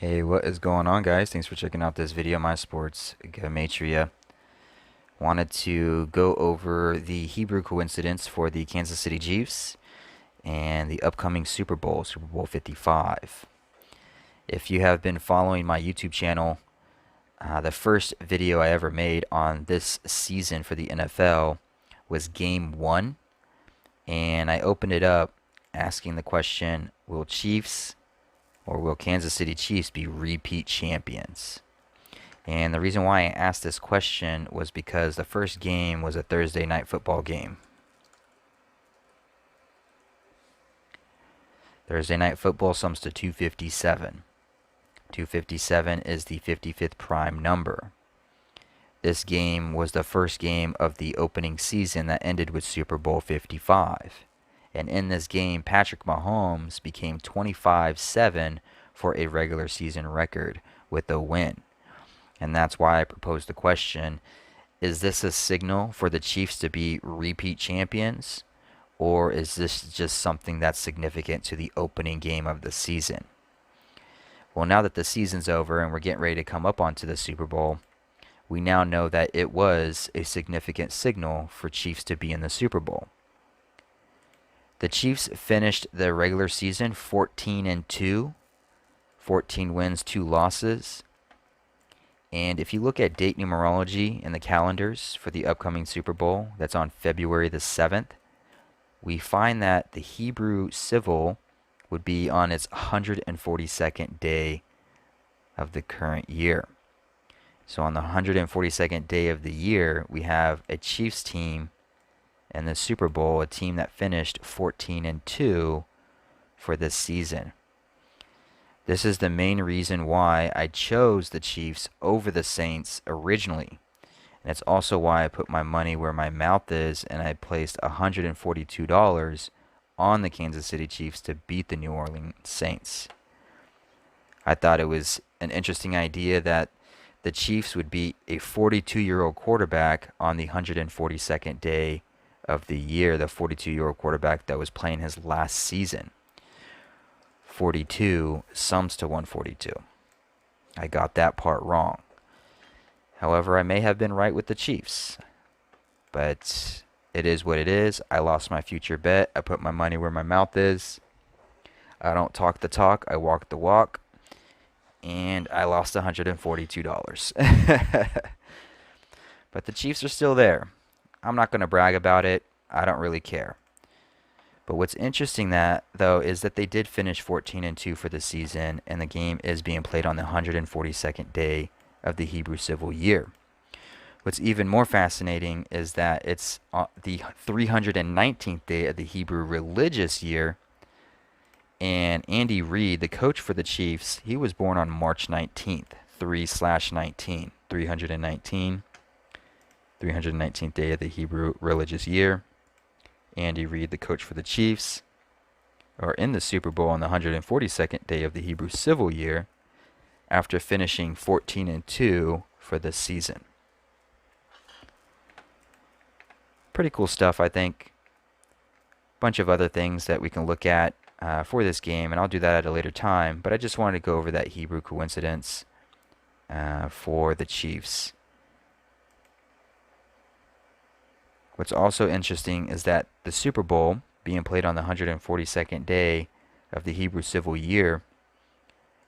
Hey, what is going on, guys? Thanks for checking out this video. My sports, Gematria. Wanted to go over the Hebrew coincidence for the Kansas City Chiefs and the upcoming Super Bowl, Super Bowl 55. If you have been following my YouTube channel, the first video I ever made on this season for the NFL was Game 1, and I opened it up asking the question, will Chiefs or will Kansas City Chiefs be repeat champions? And the reason why I asked this question was because the first game was a Thursday night football game. Thursday night football sums to 257. 257 is the 55th prime number. This game was the first game of the opening season that ended with Super Bowl 55. And in this game, Patrick Mahomes became 25-7 for a regular season record with a win. And that's why I proposed the question, is this a signal for the Chiefs to be repeat champions? Or is this just something that's significant to the opening game of the season? Well, now that the season's over and we're getting ready to come up onto the Super Bowl, we now know that it was a significant signal for Chiefs to be in the Super Bowl. The Chiefs finished the regular season 14-2, 14 wins, 2 losses. And if you look at date numerology in the calendars for the upcoming Super Bowl, that's on February the 7th, we find that the Hebrew civil would be on its 142nd day of the current year. So on the 142nd day of the year, we have a Chiefs team in the Super Bowl, a team that finished 14-2 for this season. This is the main reason why I chose the Chiefs over the Saints originally. And it's also why I put my money where my mouth is, and I placed $142 on the Kansas City Chiefs to beat the New Orleans Saints. I thought it was an interesting idea that the Chiefs would beat a 42-year-old quarterback on the 142nd day of the year, the 42-year-old quarterback that was playing his last season. 42 sums to 142. I got that part wrong. However, I may have been right with the Chiefs. But it is what it is. I lost my future bet. I put my money where my mouth is. I don't talk the talk. I walk the walk. And I lost $142. But the Chiefs are still there. I'm not going to brag about it. I don't really care. But what's interesting though is that they did finish 14-2 for the season, and the game is being played on the 142nd day of the Hebrew civil year. What's even more fascinating is that it's the 319th day of the Hebrew religious year, and Andy Reid, the coach for the Chiefs, he was born on March 19th, 3/19, 319th day of the Hebrew religious year. Andy Reid, the coach for the Chiefs, are in the Super Bowl on the 142nd day of the Hebrew civil year after finishing 14-2 for the season. Pretty cool stuff, I think. Bunch of other things that we can look at for this game, and I'll do that at a later time, but I just wanted to go over that Hebrew coincidence for the Chiefs. What's also interesting is that the Super Bowl, being played on the 142nd day of the Hebrew civil year,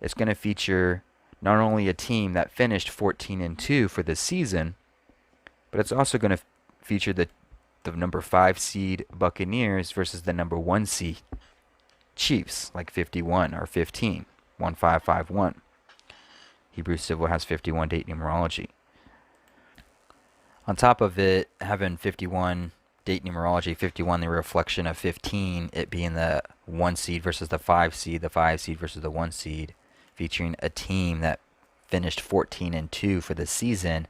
is going to feature not only a team that finished 14-2 for the season, but it's also going to feature the number 5 seed Buccaneers versus the number 1 seed Chiefs, like 51 or 15, 1551. Hebrew civil has 51 date numerology. On top of it having 51 date numerology, 51 the reflection of 15, it being the 1 seed versus the 5 seed versus the 1 seed, featuring a team that finished 14-2 for the season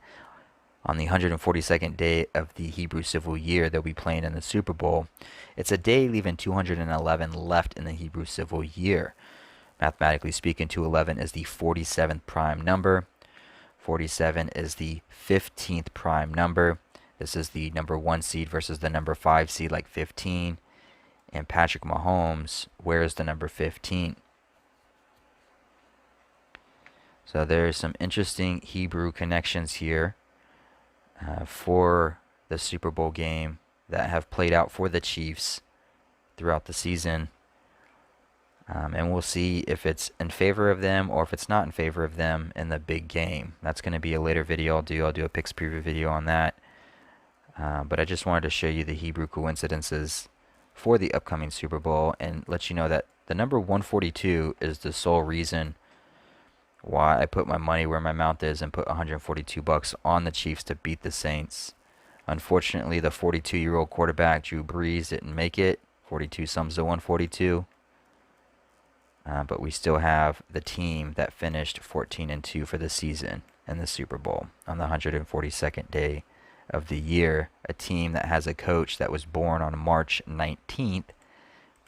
on the 142nd day of the Hebrew civil year. They'll be playing in the Super Bowl. It's a day leaving 211 left in the Hebrew civil year. Mathematically speaking, 211 is the 47th prime number. 47 is the 15th prime number. This is the number 1 seed versus the number 5 seed, like 15. And Patrick Mahomes wears the number 15. So there's some interesting Hebrew connections here for the Super Bowl game that have played out for the Chiefs throughout the season. And we'll see if it's in favor of them or if it's not in favor of them in the big game. That's going to be a later video I'll do a picks preview video on that. But I just wanted to show you the Hebrew coincidences for the upcoming Super Bowl and let you know that the number 142 is the sole reason why I put my money where my mouth is and put 142 bucks on the Chiefs to beat the Saints. Unfortunately, the 42-year-old quarterback Drew Brees didn't make it. 42 sums to 142. But we still have the team that finished 14-2 for the season in the Super Bowl on the 142nd day of the year. A team that has a coach that was born on March 19th,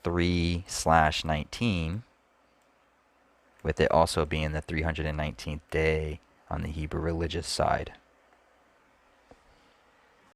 3/19, with it also being the 319th day on the Hebrew religious side.